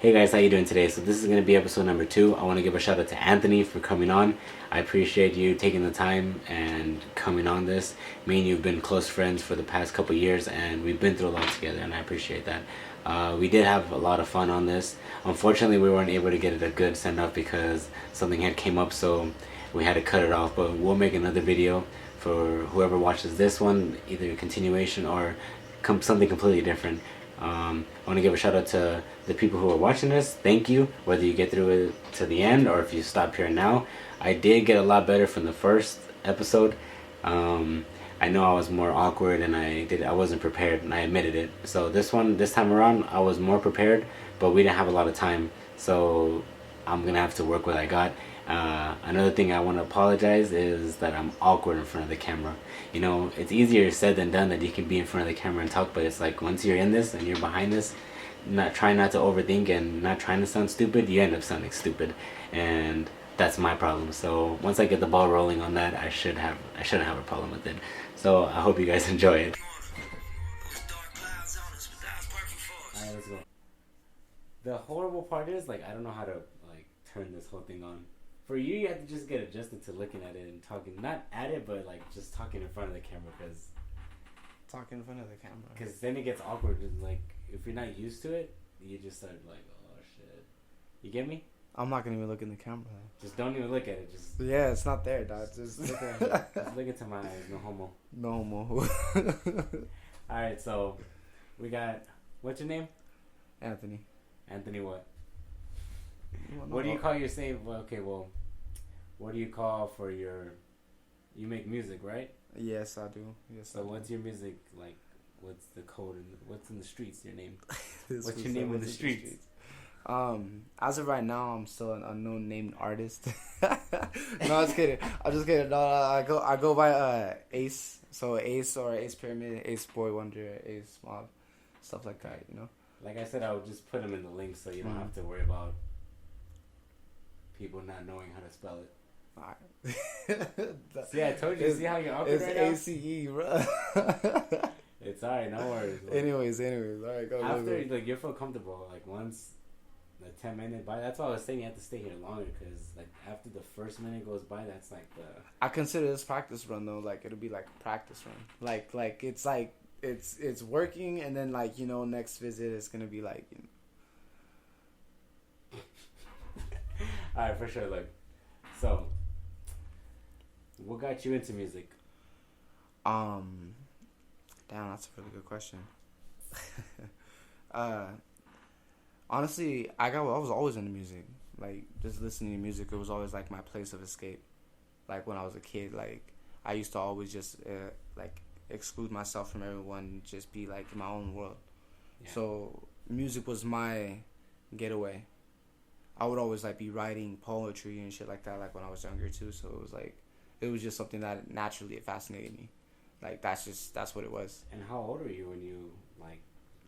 Hey guys, how you doing today? So this is going to be episode number 2. I want to give a shout out to Anthony for coming on. I appreciate you taking the time and coming on this. Me and you've been close friends for the past couple years, and we've been through a lot together, and I appreciate that. We did have a lot of fun on this. Unfortunately, we weren't able to get it a good send off because something had came up, so we had to cut it off. But we'll make another video for whoever watches this one, either a continuation or something completely different. I want to give a shout out to the people who are watching this. Thank you, whether you get through it to the end or if you stop here now. I did get a lot better from the first episode. I know I was more awkward and I wasn't prepared, and I admitted it. So this time around, I was more prepared, but we didn't have a lot of time. So I'm gonna have to work what I got. Another thing I want to apologize is that I'm awkward in front of the camera. You know, it's easier said than done that you can be in front of the camera and talk, but it's like once you're in this and you're behind this, not trying not to overthink and not trying to sound stupid, you end up sounding stupid, and that's my problem. So once I get the ball rolling on that, I shouldn't have a problem with it. So I hope you guys enjoy it. Alright, let's go. The horrible part is like I don't know how to like turn this whole thing on. For you, you have to just get adjusted to looking at it and talking, not at it, but like just talking in front of the camera, Talking in front of the camera. because then it gets awkward. And like if you're not used to it, you just start like, oh shit. You get me? I'm not gonna even look in the camera. Just don't even look at it. Just Yeah, it's not there, dog. Just look at it. Just look into my eyes. No homo. no more. All right, so we got what's your name? Anthony. Anthony. What? Well, What do you call your same? Well, okay, well, what do you call for your? You make music, right? Yes, I do. Yes. So I do. what's your music like? What's the code and what's in the streets? Your name? This What's was your name in always the streets? As of right now, I'm still an unknown named artist. No, I'm just kidding. I'm just kidding. No, I go by Ace. So Ace or Ace Pyramid, Ace Boy Wonder, Ace Mob, stuff like that. You know. Like I said, I would just put them in the link so you don't have to worry about people not knowing how to spell it. Alright. See, I told you. See how you're awkward It's right now? ACE, bro. It's alright, no worries. Like, anyways, alright, go. after, like, you feel comfortable, like, once the 10-minute by, that's why I was saying you have to stay here longer, because, like, after the first minute goes by, that's, like, the... I consider this practice run, though. Like, it'll be like a practice run. Like, it's like, it's working, and then, like, you know, next visit, it's gonna be, like, you know. Alright, for sure, like, so, what got you into music? Damn, that's a really good question. Honestly, I was always into music. Like, just listening to music, it was always like my place of escape. Like when I was a kid, like I used to always just like exclude myself from everyone, just be like in my own world. Yeah. So music was my getaway. I would always like be writing poetry and shit like that, like when I was younger too. So it was just something that naturally fascinated me. Like that's what it was. And how old were you when you, like,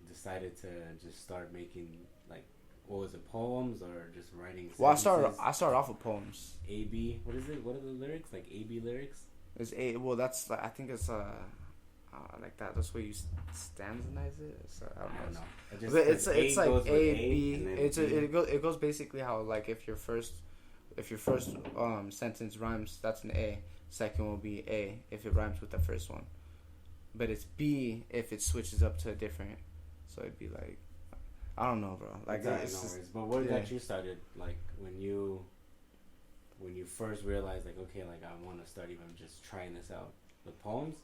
decided to just start making, like, what was it, poems or just writing sentences? Well, I started off with poems. A-B, what is it? What are the lyrics? Like A-B lyrics? It's a well. That's I think it's like that. That's where you stanzanize it. So, I don't know. But it's like goes with A B. and then It goes basically how, like, if your first sentence rhymes, that's an A. Second will be A if it rhymes with the first one, but it's B if it switches up to a different. So it'd be like, I don't know, bro. Like, it's it's no just, worries. But what yeah. got you started? Like when you first realized, like, okay, like I want to start even just trying this out. The poems?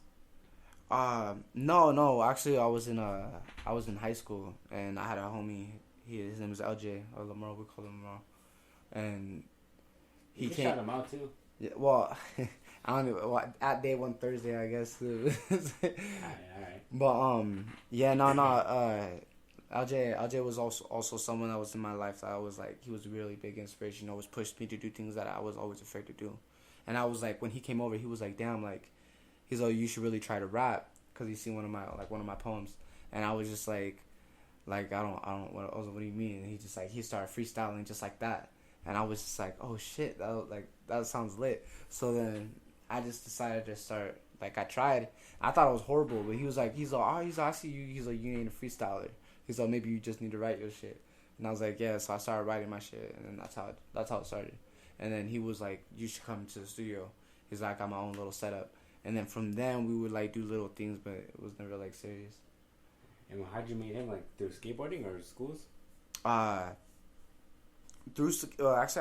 No. Actually, I was in high school, and I had a homie. His name was LJ or Lamar. We call him Lamar, and You can shout him out too. Yeah, well, I don't know. Well, at day one Thursday, I guess. Alright. But yeah, no. LJ was also someone that was in my life that I was like, he was a really big inspiration. Always pushed me to do things that I was always afraid to do. And I was like, when he came over, he was like, damn, like, he's like, you should really try to rap, because he's seen one of my poems. And I was just like I don't what do you mean? And he started freestyling just like that. And I was just like, oh shit, that sounds lit. So then I just decided to start. Like, I tried. I thought it was horrible, but he's like, I see you. He's like, you ain't a freestyler. He's like, maybe you just need to write your shit. And I was like, yeah. So I started writing my shit, and then that's how it started. And then he was like, you should come to the studio. He's like, I got my own little setup. And then from then we would like do little things, but it was never like serious. And how'd you meet him? Like through skateboarding or schools? Actually,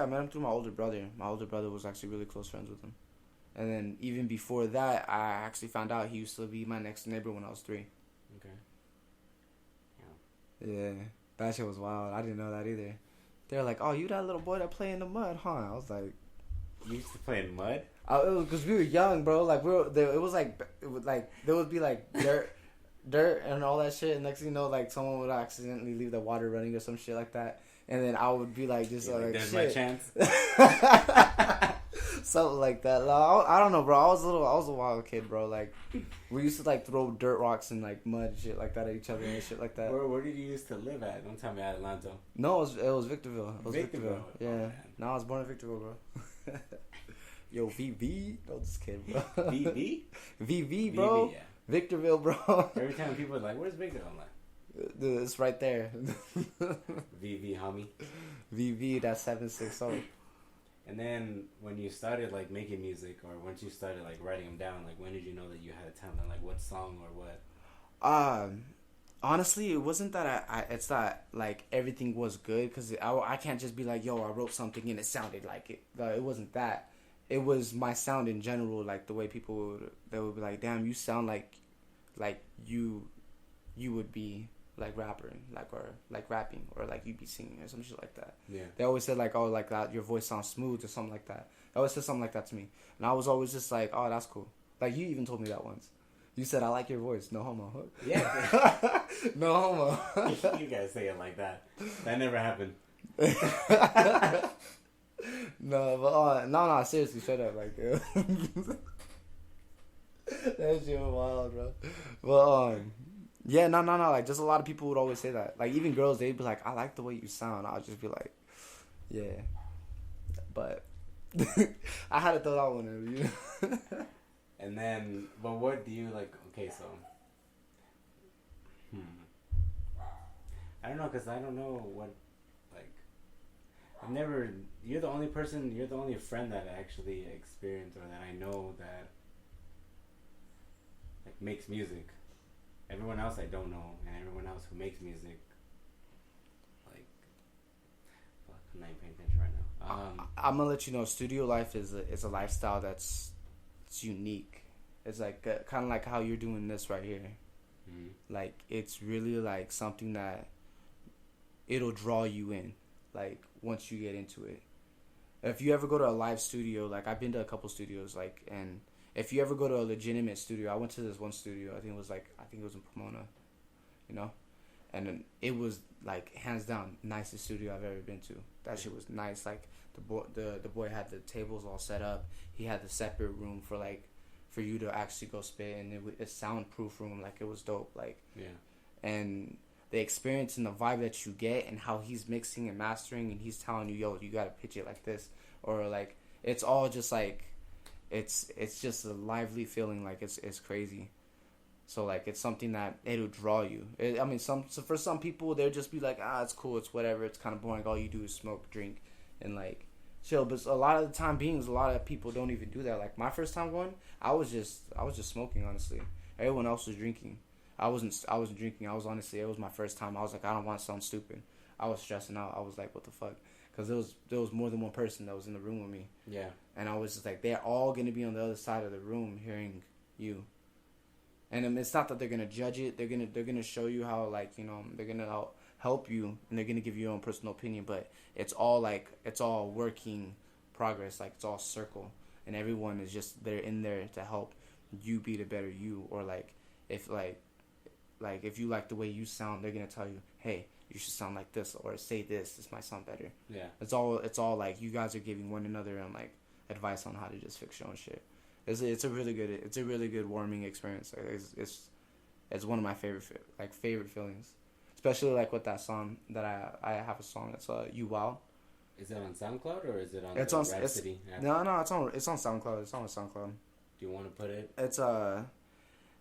I met him through my older brother. My older brother was actually really close friends with him. And then even before that, I actually found out he used to be my next neighbor when I was 3. Okay. Yeah, that shit was wild. I didn't know that either. They were like, "Oh, you that little boy that play in the mud, huh?" I was like, You used to play in mud? it was because we were young, bro. Like it was like there would be like dirt and all that shit. And next thing you know, like someone would accidentally leave the water running or some shit like that, and then I would be like, just like, there's shit. my chance. Something like that. Like, I don't know, bro. I was a wild kid, bro. Like we used to like throw dirt rocks and like mud and shit like that at each other and shit like that. Where did you used to live at? Don't tell me at Atlanta. No, it was Victorville. It was Victorville. Yeah. Oh, No, I was born in Victorville, bro. Yo, VV? No, just kidding, bro. VV? VV, bro. VV, yeah. Victorville, bro. Every time people are like, where's Victorville? I'm like, Dude, it's right there. VV, homie. VV, that's 760. And then when you started like making music, or once you started like writing them down, like when did you know that you had a talent? Like what song or what? Honestly, it wasn't that it's not like everything was good, because I can't just be like, yo, I wrote something and it sounded like it. It wasn't that. It was my sound in general, like the way people they would be like, damn, you sound like you would be like rapping, or like rapping, or like you'd be singing or some shit like that. Yeah. They always said like, oh, like that your voice sounds smooth or something like that. They always said something like that to me, and I was always just like, oh, that's cool. Like you even told me that once. You said, I like your voice. No homo. Yeah. No homo. You guys say it like that. That never happened. No, but no, seriously, shut up, like, that shit was wild, bro. But yeah, no, like, just a lot of people would always say that. Like, even girls, they'd be like, I like the way you sound. I'll just be like, yeah, but I had to throw that one in, you know? And then, but what do you like? Okay, so, I don't know, cause I don't know what, like, I've never. You're the only friend that I actually experienced, or that I know that, like, makes music. Everyone else I don't know, and everyone else who makes music, like, fuck, I'm not even paying attention right now. I'm gonna let you know, studio life is a lifestyle it's unique. It's like kind of like how you're doing this right here. Mm-hmm. Like it's really like something that it'll draw you in. Like once you get into it, if you ever go to a live studio, like I've been to a couple studios, like, and if you ever go to a legitimate studio, I went to this one studio. I think it was in Pomona, you know, and then it was like hands down nicest studio I've ever been to. That shit was nice. Like the boy had the tables all set up. He had the separate room for you to actually go spit, and it's soundproof room. Like it was dope. Like yeah, and the experience and the vibe that you get, and how he's mixing and mastering, and he's telling you, yo, you gotta pitch it like this, or like it's all just like it's just a lively feeling. Like it's crazy. So like it's something that it'll draw you. For some people they'll just be like, it's cool, it's whatever, it's kind of boring. All you do is smoke, drink, and like chill. But a lot of the time beings, a lot of people don't even do that. Like my first time going, I was just smoking, honestly. Everyone else was drinking. I wasn't drinking. It was my first time. I was like, I don't want to sound stupid. I was stressing out. I was like, what the fuck? Because there was more than one person that was in the room with me. Yeah. And I was just like, they're all gonna be on the other side of the room hearing you. And it's not that they're gonna judge it. They're gonna show you how, like, you know, they're gonna help you, and they're gonna give you your own personal opinion. But it's all working progress. Like it's all circle, and everyone is just they're in there to help you be the better you. Or like if you like the way you sound, they're gonna tell you, hey, you should sound like this, or say this. This might sound better. Yeah. It's all like you guys are giving one another like advice on how to just fix your own shit. It's a really good warming experience. It's one of my favorite feelings, especially like with that song that I have a song that's You Wow. Is it on SoundCloud or is it on Rap City? No, it's on SoundCloud. It's on SoundCloud. Do you want to put it? It's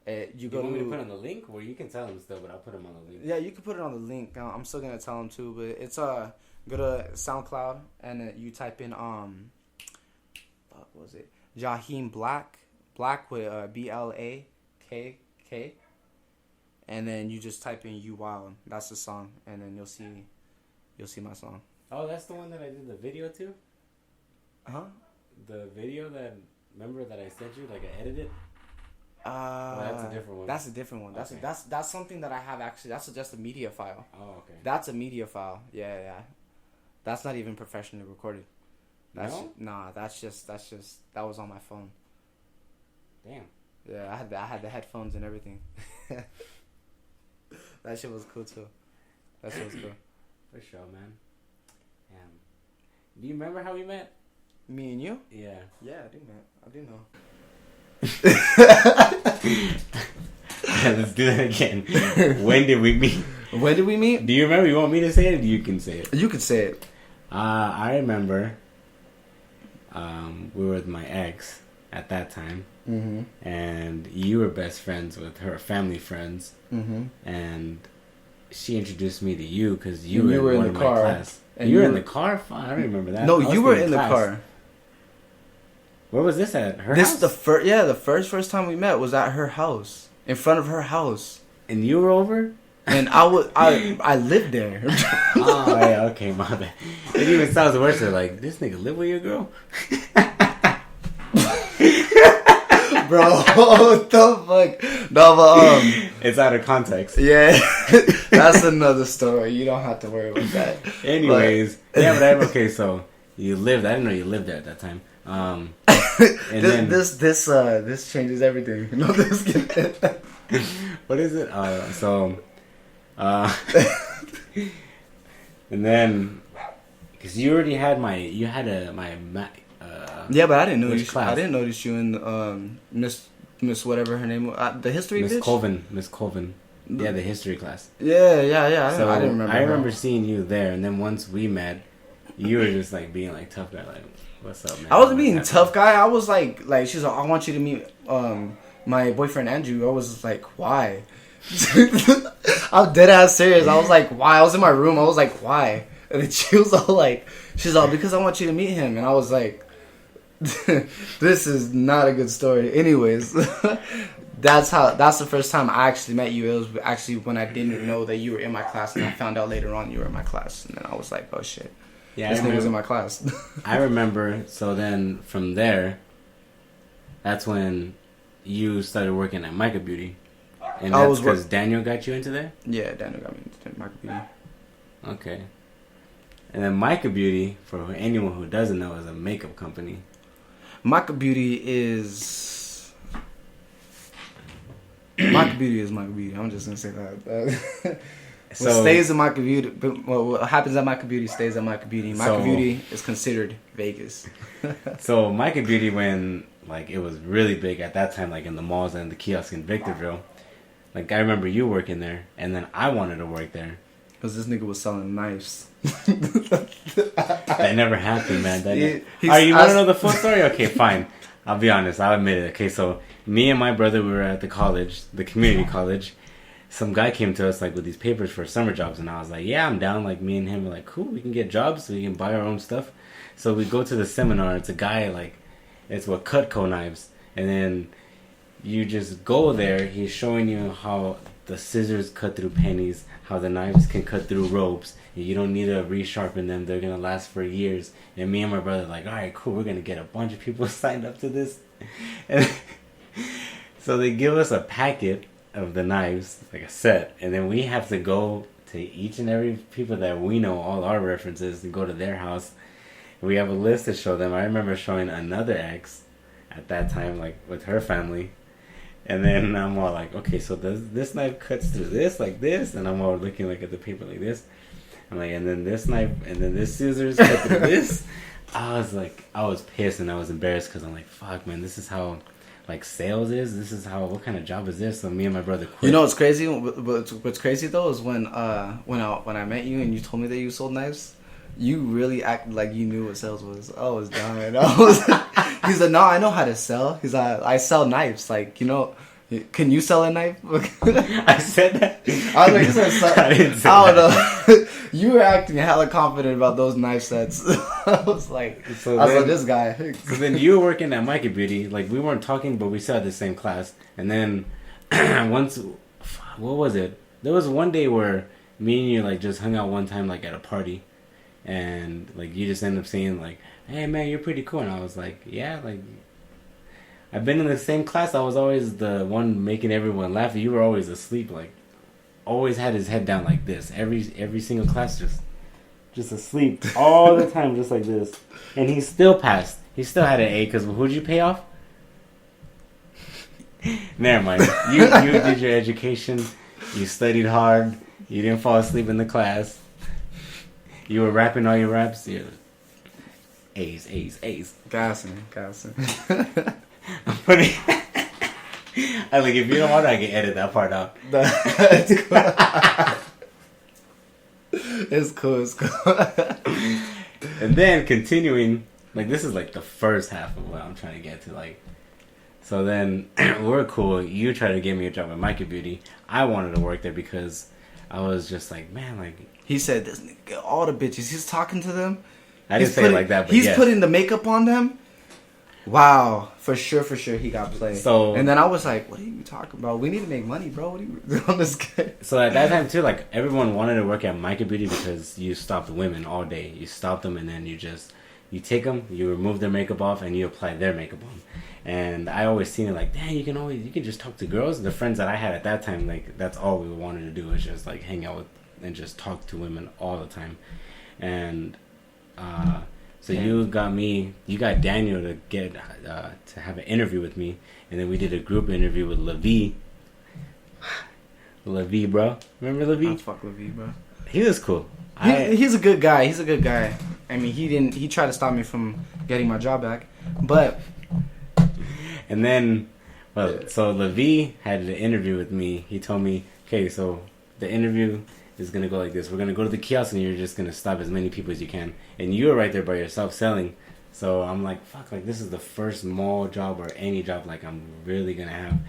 You Do go you want me to to put on the link, or you can tell them still, but I'll put them on the link. yeah, you can put it on the link. I'm still gonna tell them too, but it's go to SoundCloud and you type in what was it? Jaheim Black with BLAKK, and then you just type in "You Wild." That's the song, and then you'll see my song. Oh, that's the one that I did the video to. Huh? The video that I sent you, like I edited. That's a different one. That's a different one. Okay. That's something that I have actually. That's just a media file. Oh, okay. That's a media file. Yeah. That's not even professionally recorded. No? That's just that was on my phone. Damn. Yeah, I had the headphones and everything. That shit was cool too. That shit was cool. For sure, man. Damn. Do you remember how we met? Me and you? Yeah. Yeah, I do know. Let's do that again. When did we meet? When did we meet? Do you remember? You want me to say it, or you can say it? You could say it. I remember. We were with my ex at that time, and you were best friends with her family friends, and she introduced me to you because you were in the car. Class. And you were in the car? I don't remember that. No, you were in the car. Where was this at? Her this house? Is the first time we met was at her house, in front of her house. And you were over? And I lived there. Oh yeah, okay, my bad. It even sounds worse. They're like, this nigga live with your girl? Bro, what the fuck? No, but it's out of context. Yeah, that's another story. You don't have to worry about that. Anyways, okay. So you lived. I didn't know you lived there at that time. And this changes everything. No, this. What is it? And then, because you already had yeah, but I didn't notice. class? I didn't notice you in Miss whatever her name was. The history. Miss bitch? Colvin. Yeah, the history class. Yeah. So I didn't remember. I remember seeing you there, and then once we met, you were just like being like tough guy, like, "What's up, man?" I wasn't being tough guy. I was like she's like, "I want you to meet my boyfriend Andrew." I was like, "Why?" I'm dead ass serious. I was like, "Why?" I was in my room. I was like, "Why?" And then she was all like, "She's all because I want you to meet him." And I was like, "This is not a good story." Anyways, that's the first time I actually met you. It was actually when I didn't know that you were in my class, and I found out later on you were in my class, and then I was like, "Oh shit." Yeah, this nigga was in my class. I remember. So then from there, that's when you started working at Micah Beauty. And that's because Daniel got you into there? Yeah, Daniel got me into Micah Beauty. Okay. And then Micah Beauty, for anyone who doesn't know, is a makeup company. Micah Beauty is Micah Beauty. I'm just gonna say that. What stays in Micah Beauty, what happens at Micah Beauty stays at Micah Beauty. Micah Beauty is considered Vegas. So Micah Beauty, when like it was really big at that time, like in the malls and the kiosks in Victorville. Like I remember you working there, and then I wanted to work there. Cause this nigga was selling knives. That never happened, man. You want to know the full story? Okay, fine. I'll be honest. I'll admit it. Okay, so me and my brother, we were at the college, the community college. Some guy came to us like with these papers for summer jobs, and I was like, "Yeah, I'm down." Like me and him were like, "Cool, we can get jobs. We can buy our own stuff." So we go to the seminar. It's a guy like, it's with Cutco knives, and then you just go there. He's showing you how the scissors cut through pennies, how the knives can cut through ropes. You don't need to resharpen them. They're gonna last for years. And me and my brother like, all right, cool. We're gonna get a bunch of people signed up to this. And so they give us a packet of the knives, like a set, and then we have to go to each and every people that we know, all our references, and go to their house. We have a list to show them. I remember showing another ex at that time, like with her family. And then I'm all like, okay, so this knife cuts through this like this, and I'm all looking like at the paper like this. I'm like, and then this knife, and then this scissors cut through this. I was pissed and I was embarrassed because I'm like, fuck, man, this is how like sales is. This is how, what kind of job is this? So me and my brother quit. You know what's crazy? What's crazy though is when I met you and you told me that you sold knives. You really acted like you knew what sales was. I was dying. He's like, no, I know how to sell. He's like, I sell knives. Like, you know, Can you sell a knife? I said that. I was like, you said sell. I didn't say I that. don't know. You were acting hella confident about those knife sets. I was like, this guy. So then you were working at Micah Beauty. Like, we weren't talking, but we still had the same class. And then once, what was it? There was one day where me and you, like, just hung out one time, like, at a party. And, like, you just ended up saying, like, hey, man, you're pretty cool. And I was like, yeah, like, I've been in the same class. I was always the one making everyone laugh. You were always asleep, like, always had his head down like this. Every single class, just asleep all the time, just like this. And he still passed. He still had an A, because who'd you pay off? Never mind. You did your education. You studied hard. You didn't fall asleep in the class. You were rapping all your raps. Yeah. A's. Gassing. I'm putting... I like, if you don't want, I can edit that part out. It's cool. And then continuing, like, this is like the first half of what I'm trying to get to. Like, so then we're cool. You tried to get me a job at Micah Beauty. I wanted to work there because I was just like, man, like, he said, this nigga, all the bitches, he's talking to them. I didn't say it like that, but he's yes. putting the makeup on them. Wow, for sure, he got played. So, and then I was like, what are you talking about? We need to make money, bro. What are you doing on this guy? So at that time too, like, everyone wanted to work at Micah Beauty because you stopped women all day. You stopped them, and then you take them, you remove their makeup off, and you apply their makeup on. And I always seen it like, dang, you can just talk to girls. The friends that I had at that time, like, that's all we wanted to do, was just like hang out with and just talk to women all the time. And so you got Daniel to get to have an interview with me, and then we did a group interview with Levi, bro. Remember Levi? I fuck Levi, bro. He was cool. He's a good guy. I mean, he tried to stop me from getting my job back, but. And then, so Levi had an interview with me. He told me, okay, so the interview is going to go like this. We're going to go to the kiosk, and you're just going to stop as many people as you can. And you were right there by yourself selling. So I'm like, fuck, like, this is the first mall job or any job, like, I'm really going to have.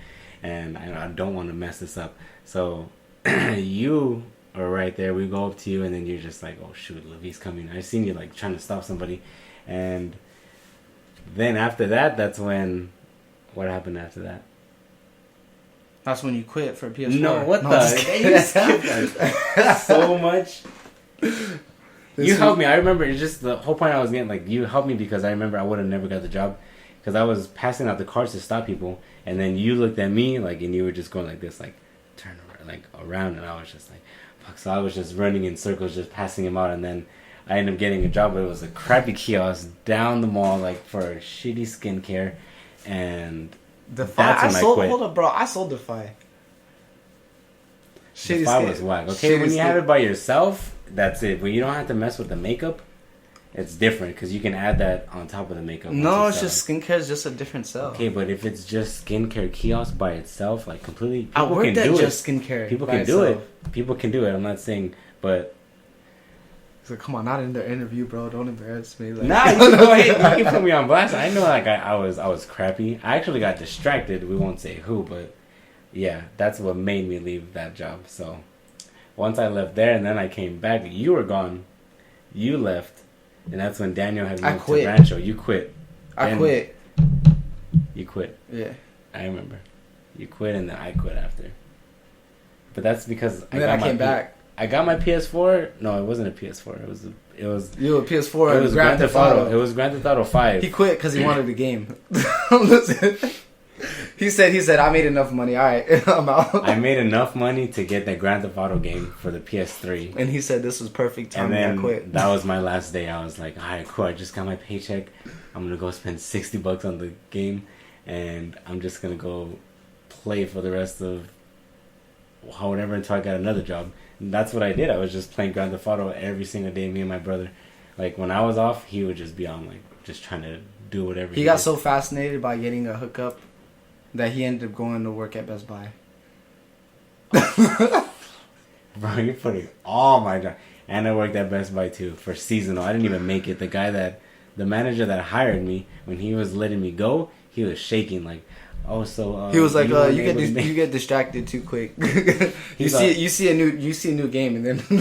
And I don't want to mess this up. So you are right there. We go up to you, and then you're just like, oh, shoot, Levi's coming. I seen you, like, trying to stop somebody. And then after that, that's when... What happened after that? That's when you quit for PS4. No, what the? So much. You helped me. I remember, it's just the whole point I was getting, like, you helped me because I remember I would have never got the job because I was passing out the cards to stop people, and then you looked at me, like, and you were just going like this, like, turn around, like, around, and I was just like, fuck. So I was just running in circles, just passing him out, and then I ended up getting a job, but it was a crappy kiosk down the mall, like, for shitty skincare. And Defy, hold up, bro. I sold Defy. Defy was whack. Okay, when you have it by yourself, that's it. When you don't have to mess with the makeup, it's different because you can add that on top of the makeup. No, it's just skincare is just a different sell. Okay, but if it's just skincare kiosk by itself, like, completely, people I worked can at do just it. Skincare. People can do it. People can do it. I'm not saying, but. So come on, not in their interview, bro. Don't embarrass me. Like. Nah, you go ahead. You can put me on blast. I know, like, I was crappy. I actually got distracted. We won't say who, but yeah, that's what made me leave that job. So once I left there, and then I came back, you were gone. You left, and that's when Daniel had moved to Rancho. You quit. I quit. You quit. Yeah, I remember. You quit, and then I quit after. But that's because I came back. I got my PS4. No, it wasn't a PS4. It was. You a PS4? It was Grand Theft Auto. It was Grand Theft Auto 5. He quit because he wanted the game. Listen, he said, I made enough money. All right, I'm out. I made enough money to get the Grand Theft Auto game for the PS3. And he said this was perfect time. And then I quit. That was my last day. I was like, all right, cool. I just got my paycheck. I'm gonna go spend $60 on the game, and I'm just gonna go play for the rest of whatever until I got another job. And that's what I did. I was just playing Grand Theft Auto every single day. Me and my brother, like, when I was off, he would just be on, like, just trying to do whatever. He got so fascinated by getting a hookup that he ended up going to work at Best Buy. Bro, you're putting all my job. And I worked at Best Buy too for seasonal. I didn't even make it. The manager that hired me, when he was letting me go, he was shaking like, Oh, so he was like, weren't you able to make- get distracted too quick. He's like- you see a new game, and then